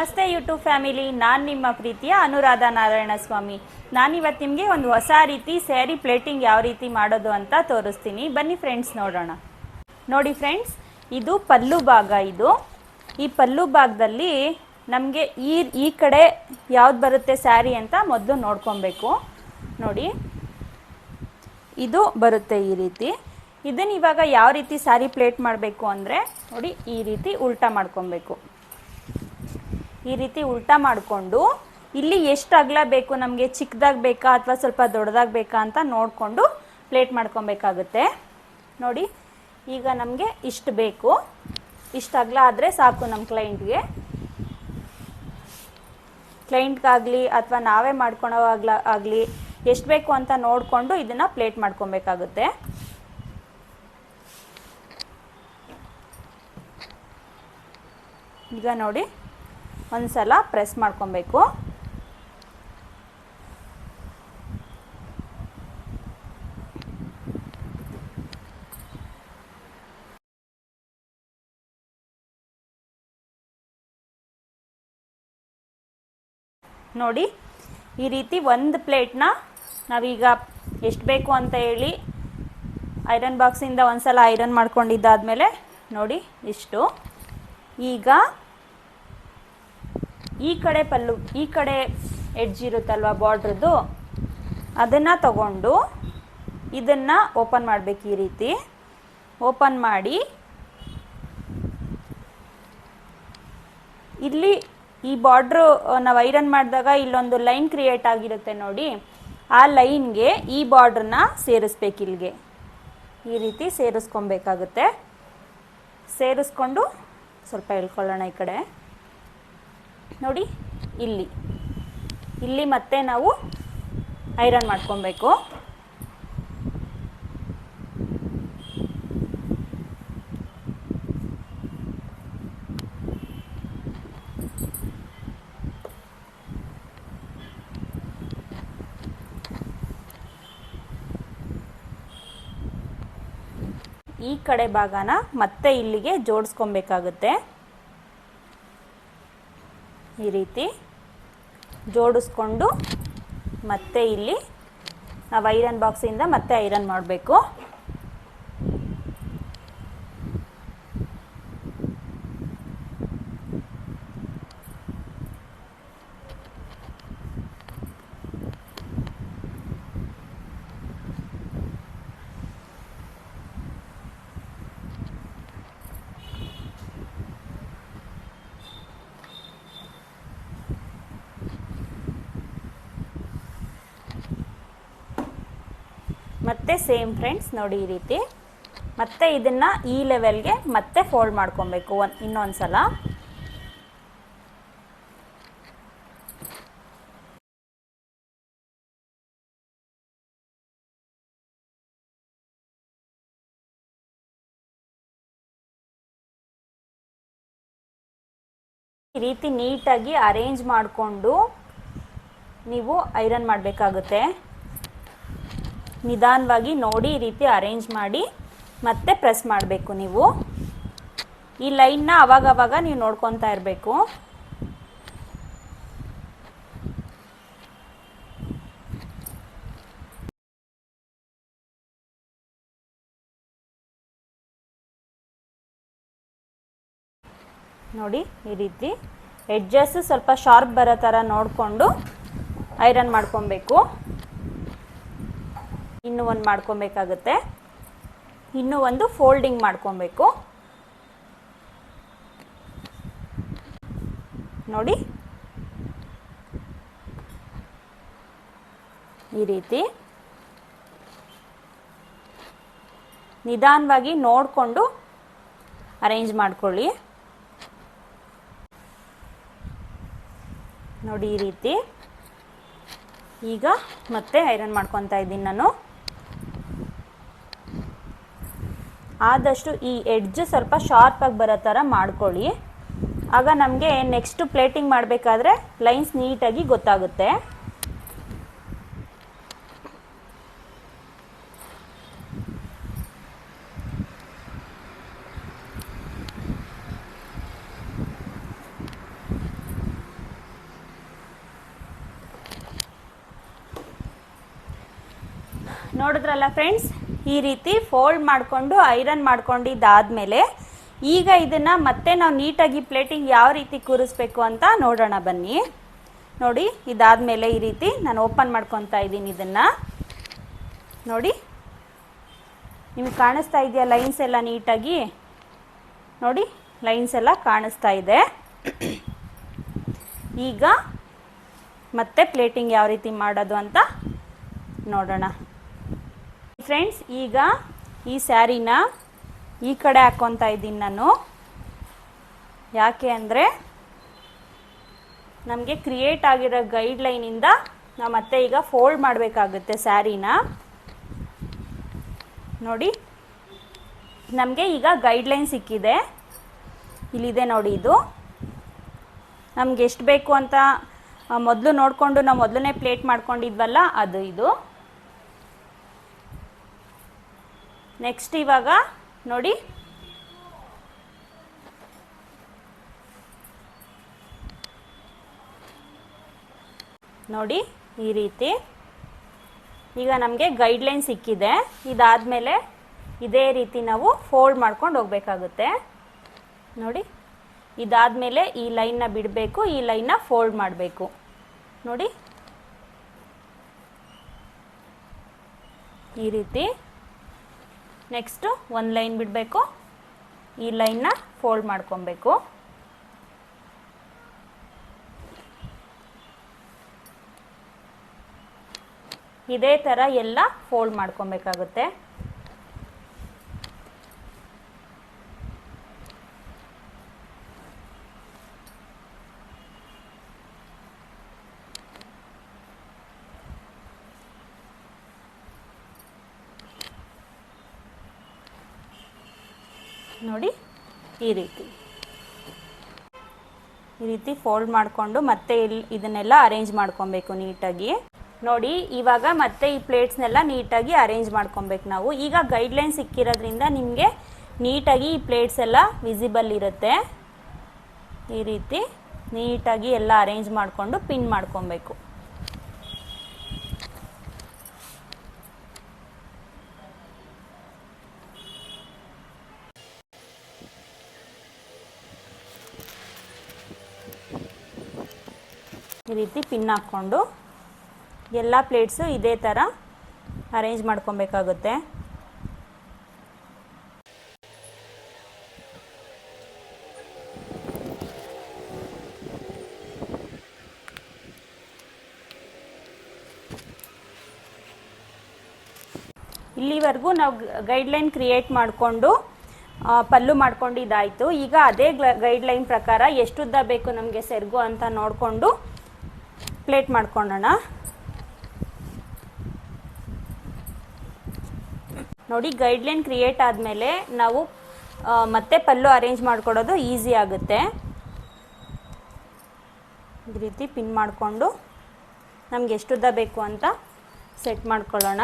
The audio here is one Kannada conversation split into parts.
ನಮಸ್ತೆ ಯೂಟ್ಯೂಬ್ ಫ್ಯಾಮಿಲಿ, ನಾನು ನಿಮ್ಮ ಪ್ರೀತಿಯ ಅನುರಾಧ ನಾರಾಯಣ ಸ್ವಾಮಿ. ನಾನಿವತ್ತು ನಿಮಗೆ ಒಂದು ಹೊಸ ರೀತಿ ಸ್ಯಾರಿ ಪ್ಲೇಟಿಂಗ್ ಯಾವ ರೀತಿ ಮಾಡೋದು ಅಂತ ತೋರಿಸ್ತೀನಿ. ಬನ್ನಿ ಫ್ರೆಂಡ್ಸ್ ನೋಡೋಣ. ನೋಡಿ ಫ್ರೆಂಡ್ಸ್, ಇದು ಪಲ್ಲು ಭಾಗ. ಈ ಪಲ್ಲು ಭಾಗದಲ್ಲಿ ನಮಗೆ ಈ ಕಡೆ ಯಾವ್ದು ಬರುತ್ತೆ ಸ್ಯಾರಿ ಅಂತ ಮೊದಲು ನೋಡ್ಕೊಬೇಕು. ನೋಡಿ, ಇದು ಬರುತ್ತೆ ಈ ರೀತಿ. ಇದನ್ನು ಇವಾಗ ಯಾವ ರೀತಿ ಸ್ಯಾರಿ ಪ್ಲೇಟ್ ಮಾಡಬೇಕು ಅಂದರೆ ನೋಡಿ, ಈ ರೀತಿ ಉಲ್ಟಾ ಮಾಡ್ಕೊಬೇಕು. ಈ ರೀತಿ ಉಲ್ಟಾ ಮಾಡಿಕೊಂಡು ಇಲ್ಲಿ ಎಷ್ಟು ಅಗಲ ಬೇಕು, ನಮಗೆ ಚಿಕ್ಕದಾಗಿ ಬೇಕಾ ಅಥವಾ ಸ್ವಲ್ಪ ದೊಡ್ಡದಾಗಿ ಬೇಕಾ ಅಂತ ನೋಡಿಕೊಂಡು ಪ್ಲೇಟ್ ಮಾಡ್ಕೊಬೇಕಾಗುತ್ತೆ. ನೋಡಿ, ಈಗ ನಮಗೆ ಇಷ್ಟು ಬೇಕು, ಇಷ್ಟು ಅಗಲ ಆದರೆ ಸಾಕು. ನಮ್ಮ ಕ್ಲೈಂಟ್ಗಾಗಲಿ ಅಥವಾ ನಾವೇ ಮಾಡ್ಕೊಳೋವಾಗಲಿ ಎಷ್ಟು ಬೇಕು ಅಂತ ನೋಡಿಕೊಂಡು ಇದನ್ನು ಪ್ಲೇಟ್ ಮಾಡ್ಕೊಬೇಕಾಗುತ್ತೆ. ಈಗ ನೋಡಿ, ಒಂದು ಸಲ ಪ್ರೆಸ್ ಮಾಡ್ಕೊಬೇಕು. ನೋಡಿ, ಈ ರೀತಿ ಒಂದು ಪ್ಲೇಟ್ನ ನಾವೀಗ ಎಷ್ಟು ಬೇಕು ಅಂತ ಹೇಳಿ ಐರನ್ ಬಾಕ್ಸಿಂದ ಒಂದು ಸಲ ಐರನ್ ಮಾಡ್ಕೊಂಡಿದ್ದಾದಮೇಲೆ ನೋಡಿ ಇಷ್ಟು. ಈಗ ಈ ಕಡೆ ಪಲ್ಲು, ಈ ಕಡೆ ಎಡ್ಜ್ ಇರುತ್ತಲ್ವ ಬಾರ್ಡ್ರದ್ದು, ಅದನ್ನು ತಗೊಂಡು ಇದನ್ನು ಓಪನ್ ಮಾಡಬೇಕು. ಈ ರೀತಿ ಓಪನ್ ಮಾಡಿ ಇಲ್ಲಿ ಈ ಬಾರ್ಡ್ರು ನಾವು ಐರನ್ ಮಾಡಿದಾಗ ಇಲ್ಲೊಂದು ಲೈನ್ ಕ್ರಿಯೇಟ್ ಆಗಿರುತ್ತೆ ನೋಡಿ, ಆ ಲೈನ್ಗೆ ಈ ಬಾರ್ಡ್ರನ್ನ ಸೇರಿಸ್ಬೇಕು. ಇಲ್ಲಿಗೆ ಈ ರೀತಿ ಸೇರಿಸ್ಕೊಬೇಕಾಗುತ್ತೆ. ಸೇರಿಸ್ಕೊಂಡು ಸ್ವಲ್ಪ ಎಳ್ಕೊಳ್ಳೋಣ ಈ ಕಡೆ. ನೋಡಿ, ಇಲ್ಲಿ ಮತ್ತೆ ನಾವು ಐರನ್ ಮಾಡ್ಕೊಬೇಕು. ಈ ಕಡೆ ಭಾಗನ ಮತ್ತೆ ಇಲ್ಲಿಗೆ ಜೋಡಿಸ್ಕೊಬೇಕಾಗುತ್ತೆ. ಈ ರೀತಿ ಜೋಡಿಸ್ಕೊಂಡು ಮತ್ತೆ ಇಲ್ಲಿ ನಾವು ಐರನ್ ಬಾಕ್ಸಿಂದ ಮತ್ತೆ ಐರನ್ ಮಾಡಬೇಕು. ಮತ್ತೆ ಸೇಮ್ ಫ್ರೆಂಡ್ಸ್, ನೋಡಿ ಈ ರೀತಿ ಮತ್ತೆ ಇದನ್ನು ಈ ಲೆವೆಲ್ಗೆ ಮತ್ತೆ ಫೋಲ್ಡ್ ಮಾಡ್ಕೊಬೇಕು ಇನ್ನೊಂದು ಸಲ. ಈ ರೀತಿ ನೀಟಾಗಿ ಅರೇಂಜ್ ಮಾಡಿಕೊಂಡು ನೀವು ಐರನ್ ಮಾಡಬೇಕಾಗುತ್ತೆ. ನಿಧಾನವಾಗಿ ನೋಡಿ, ಈ ರೀತಿ ಅರೇಂಜ್ ಮಾಡಿ ಮತ್ತೆ ಪ್ರೆಸ್ ಮಾಡಬೇಕು. ನೀವು ಈ ಲೈನ್ನ ಅವಾಗವಾಗ ನೀವು ನೋಡ್ಕೊತಾ ಇರಬೇಕು. ನೋಡಿ, ಈ ರೀತಿ ಎಡ್ಜಸ್ ಸ್ವಲ್ಪ ಶಾರ್ಪ್ ಬರೋ ಥರ ನೋಡಿಕೊಂಡು ಐರನ್ ಮಾಡ್ಕೊಬೇಕು. ಇನ್ನೂ ಒಂದು ಮಾಡ್ಕೊಬೇಕಾಗುತ್ತೆ. ಇನ್ನೂ ಒಂದು ಫೋಲ್ಡಿಂಗ್ ಮಾಡ್ಕೊಬೇಕು. ನೋಡಿ, ಈ ರೀತಿ ನಿಧಾನವಾಗಿ ನೋಡಿಕೊಂಡು ಅರೇಂಜ್ ಮಾಡ್ಕೊಳ್ಳಿ. ನೋಡಿ, ಈ ರೀತಿ ಈಗ ಮತ್ತೆ ಐರನ್ ಮಾಡ್ಕೊತಾ ಇದ್ದೀನಿ ನಾನು. ಆದಷ್ಟು ಈ ಎಡ್ಜ್ ಸ್ವಲ್ಪ ಶಾರ್ಪಾಗಿ ಬರೋ ಥರ ಮಾಡ್ಕೊಳ್ಳಿ. ಆಗ ನಮಗೆ ನೆಕ್ಸ್ಟ್ ಪ್ಲೇಟಿಂಗ್ ಮಾಡಬೇಕಾದ್ರೆ ಲೈನ್ಸ್ ನೀಟಾಗಿ ಗೊತ್ತಾಗುತ್ತೆ. ನೋಡಿದ್ರಲ್ಲ ಫ್ರೆಂಡ್ಸ್, ಈ ರೀತಿ ಫೋಲ್ಡ್ ಮಾಡಿಕೊಂಡು ಐರನ್ ಮಾಡ್ಕೊಂಡಿದ್ದಾದಮೇಲೆ ಈಗ ಇದನ್ನು ಮತ್ತೆ ನಾವು ನೀಟಾಗಿ ಪ್ಲೇಟಿಂಗ್ ಯಾವ ರೀತಿ ಕೂರಿಸ್ಬೇಕು ಅಂತ ನೋಡೋಣ ಬನ್ನಿ. ನೋಡಿ, ಇದಾದಮೇಲೆ ಈ ರೀತಿ ನಾನು ಓಪನ್ ಮಾಡ್ಕೊತಾ ಇದ್ದೀನಿ. ಇದನ್ನು ನೋಡಿ, ನಿಮಗೆ ಕಾಣಿಸ್ತಾ ಇದೆಯಾ ಲೈನ್ಸ್ ಎಲ್ಲ ನೀಟಾಗಿ? ನೋಡಿ, ಲೈನ್ಸ್ ಎಲ್ಲ ಕಾಣಿಸ್ತಾ ಇದೆ. ಈಗ ಮತ್ತೆ ಪ್ಲೇಟಿಂಗ್ ಯಾವ ರೀತಿ ಮಾಡೋದು ಅಂತ ನೋಡೋಣ ಫ್ರೆಂಡ್ಸ್. ಈಗ ಈ ಸ್ಯಾರಿನ ಈ ಕಡೆ ಹಾಕ್ಕೊತಾ ಇದ್ದೀನಿ ನಾನು. ಯಾಕೆ ಅಂದರೆ ನಮಗೆ ಕ್ರಿಯೇಟ್ ಆಗಿರೋ ಗೈಡ್ಲೈನಿಂದ ನಾವು ಮತ್ತೆ ಈಗ ಫೋಲ್ಡ್ ಮಾಡಬೇಕಾಗುತ್ತೆ ಸ್ಯಾರಿನ. ನೋಡಿ, ನಮಗೆ ಈಗ ಗೈಡ್ಲೈನ್ ಸಿಕ್ಕಿದೆ. ಇಲ್ಲಿದೆ ನೋಡಿ, ಇದು ನಮ್ಗೆ ಎಷ್ಟು ಬೇಕು ಅಂತ ಮೊದಲು ನೋಡಿಕೊಂಡು ನಾವು ಮೊದಲನೇ ಪ್ಲೇಟ್ ಮಾಡ್ಕೊಂಡಿದ್ವಲ್ಲ ಅದು ಇದು. ನೆಕ್ಸ್ಟ್ ಇವಾಗ ನೋಡಿ, ನೋಡಿ ಈ ರೀತಿ ಈಗ ನಮಗೆ ಗೈಡ್ಲೈನ್ ಸಿಕ್ಕಿದೆ. ಇದಾದಮೇಲೆ ಇದೇ ರೀತಿ ನಾವು ಫೋಲ್ಡ್ ಮಾಡ್ಕೊಂಡು ಹೋಗಬೇಕಾಗುತ್ತೆ. ನೋಡಿ, ಇದಾದಮೇಲೆ ಈ ಲೈನ್ನ ಬಿಡಬೇಕು, ಈ ಲೈನ್ನ ಫೋಲ್ಡ್ ಮಾಡಬೇಕು. ನೋಡಿ, ಈ ರೀತಿ. ನೆಕ್ಸ್ಟು ಒಂದು ಲೈನ್ ಬಿಡಬೇಕು, ಈ ಲೈನ್ನ ಫೋಲ್ಡ್ ಮಾಡ್ಕೊಬೇಕು. ಇದೇ ಥರ ಎಲ್ಲ ಫೋಲ್ಡ್ ಮಾಡ್ಕೊಬೇಕಾಗುತ್ತೆ. ನೋಡಿ, ಈ ರೀತಿ ಫೋಲ್ಡ್ ಮಾಡಿಕೊಂಡು ಮತ್ತೆ ಇದನ್ನೆಲ್ಲ ಅರೇಂಜ್ ಮಾಡ್ಕೊಬೇಕು ನೀಟಾಗಿ. ನೋಡಿ, ಇವಾಗ ಮತ್ತೆ ಈ ಪ್ಲೇಟ್ಸ್ನೆಲ್ಲ ನೀಟಾಗಿ ಅರೇಂಜ್ ಮಾಡ್ಕೊಬೇಕು ನಾವು. ಈಗ ಗೈಡ್ಲೈನ್ ಸಿಕ್ಕಿರೋದ್ರಿಂದ ನಿಮಗೆ ನೀಟಾಗಿ ಈ ಪ್ಲೇಟ್ಸ್ ಎಲ್ಲ ವಿಸಿಬಲ್ ಇರುತ್ತೆ. ಈ ರೀತಿ ನೀಟಾಗಿ ಎಲ್ಲ ಅರೇಂಜ್ ಮಾಡಿಕೊಂಡು ಪಿನ್ ಮಾಡ್ಕೊಬೇಕು. ಈ ರೀತಿ ಪಿನ್ ಹಾಕ್ಕೊಂಡು ಎಲ್ಲ ಪ್ಲೇಟ್ಸು ಇದೇ ಥರ ಅರೇಂಜ್ ಮಾಡ್ಕೊಬೇಕಾಗುತ್ತೆ. ಇಲ್ಲಿವರೆಗೂ ನಾವು ಗೈಡ್ಲೈನ್ ಕ್ರಿಯೇಟ್ ಮಾಡಿಕೊಂಡು ಪಲ್ಲು ಮಾಡ್ಕೊಂಡಿದ್ದಾಯಿತು. ಈಗ ಅದೇ ಗೈಡ್ಲೈನ್ ಪ್ರಕಾರ ಎಷ್ಟು ಉದ್ದ ಬೇಕು ನಮಗೆ ಸೆರಗು ಅಂತ ನೋಡಿಕೊಂಡು ಪ್ಲೇಟ್ ಮಾಡ್ಕೊಳ್ಳೋಣ. ನೋಡಿ, ಗೈಡ್ಲೈನ್ ಕ್ರಿಯೇಟ್ ಆದಮೇಲೆ ನಾವು ಮತ್ತೆ ಪಲ್ಲು ಅರೇಂಜ್ ಮಾಡ್ಕೊಡೋದು ಈಸಿ ಆಗುತ್ತೆ. ಈ ರೀತಿ ಪಿನ್ ಮಾಡಿಕೊಂಡು ನಮ್ಗೆ ಎಷ್ಟು ಉದ್ದ ಬೇಕು ಅಂತ ಸೆಟ್ ಮಾಡ್ಕೊಳ್ಳೋಣ.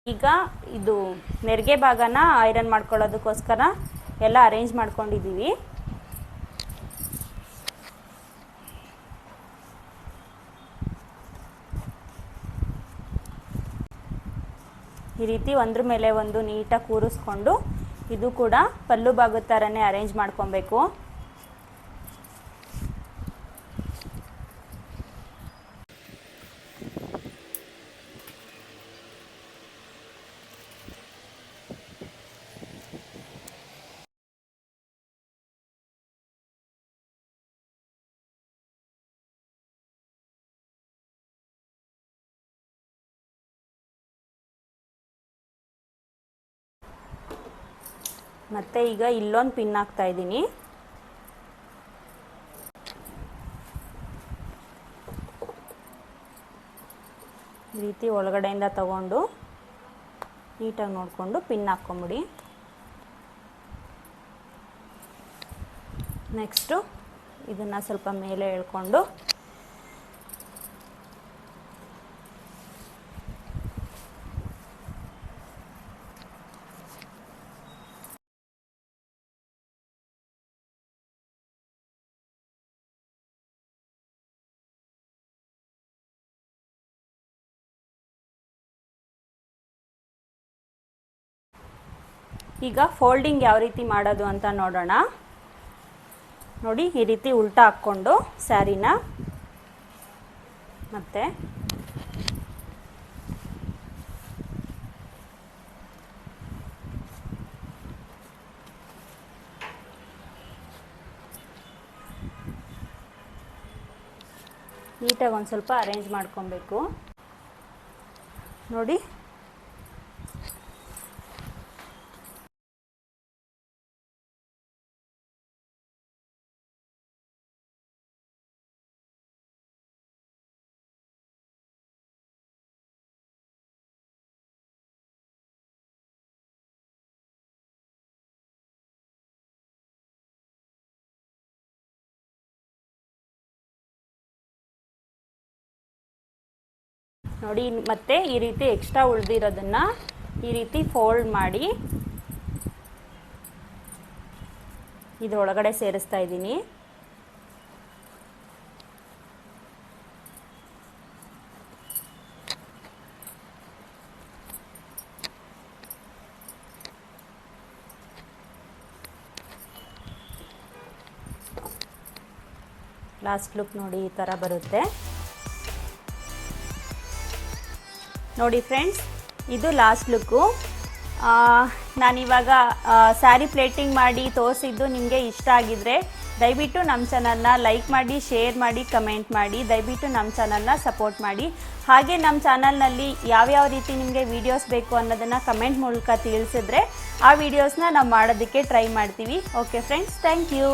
ಈಗ ಇದು ನೆರಿಗೆ ಭಾಗನ ಐರನ್ ಮಾಡ್ಕೊಳ್ಳೋದಕ್ಕೋಸ್ಕರ ಎಲ್ಲ ಅರೇಂಜ್ ಮಾಡ್ಕೊಂಡಿದ್ದೀವಿ. ಈ ರೀತಿ ಒಂದ್ರ ಮೇಲೆ ಒಂದು ನೀಟಾಗಿ ಕೂರಿಸ್ಕೊಂಡು ಇದು ಕೂಡ ಪಲ್ಲು ಭಾಗದ ಥರನೇ ಅರೇಂಜ್ ಮಾಡ್ಕೊಬೇಕು. ಮತ್ತು ಈಗ ಇಲ್ಲೊಂದು ಪಿನ್ ಹಾಕ್ತಾ ಇದ್ದೀನಿ. ಈ ರೀತಿ ಒಳಗಡೆಯಿಂದ ತಗೊಂಡು ನೀಟಾಗಿ ನೋಡಿಕೊಂಡು ಪಿನ್ ಹಾಕ್ಕೊಂಬಿಡಿ. ನೆಕ್ಸ್ಟು ಇದನ್ನು ಸ್ವಲ್ಪ ಮೇಲೆ ಎಳ್ಕೊಂಡು ಈಗ ಫೋಲ್ಡಿಂಗ್ ಯಾವ ರೀತಿ ಮಾಡೋದು ಅಂತ ನೋಡೋಣ. ನೋಡಿ, ಈ ರೀತಿ ಉಲ್ಟಾ ಹಾಕ್ಕೊಂಡು ಸ್ಯಾರಿನ ಮತ್ತೆ ನೀಟಾಗಿ ಒಂದು ಸ್ವಲ್ಪ ಅರೇಂಜ್ ಮಾಡ್ಕೊಬೇಕು. ನೋಡಿ, ನೋಡಿ ಮತ್ತೆ ಈ ರೀತಿ ಎಕ್ಸ್ಟ್ರಾ ಉಳಿದಿರೋದನ್ನು ಈ ರೀತಿ ಫೋಲ್ಡ್ ಮಾಡಿ ಇದರೊಳಗಡೆ ಸೇರಿಸ್ತಾ ಇದ್ದೀನಿ. ಲಾಸ್ಟ್ ಲುಕ್ ನೋಡಿ ಈ ಥರ ಬರುತ್ತೆ. ನೋಡಿ ಫ್ರೆಂಡ್ಸ್, ಇದು ಲಾಸ್ಟ್ ಲುಕ್ಕು. ನಾನಿವಾಗ ಸ್ಯಾರಿ ಪ್ಲೇಟಿಂಗ್ ಮಾಡಿ ತೋರಿಸಿದ್ದು ನಿಮಗೆ ಇಷ್ಟ ಆಗಿದ್ದರೆ ದಯವಿಟ್ಟು ನಮ್ಮ ಚಾನಲ್ನ ಲೈಕ್ ಮಾಡಿ, ಶೇರ್ ಮಾಡಿ, ಕಮೆಂಟ್ ಮಾಡಿ. ದಯವಿಟ್ಟು ನಮ್ಮ ಚಾನಲ್ನ ಸಪೋರ್ಟ್ ಮಾಡಿ. ಹಾಗೆ ನಮ್ಮ ಚಾನಲ್ನಲ್ಲಿ ಯಾವ್ಯಾವ ರೀತಿ ನಿಮಗೆ ವೀಡಿಯೋಸ್ ಬೇಕು ಅನ್ನೋದನ್ನು ಕಮೆಂಟ್ ಮೂಲಕ ತಿಳಿಸಿದ್ರೆ ಆ ವೀಡಿಯೋಸ್ನ ನಾವು ಮಾಡೋದಕ್ಕೆ ಟ್ರೈ ಮಾಡ್ತೀವಿ. Okay friends, thank you.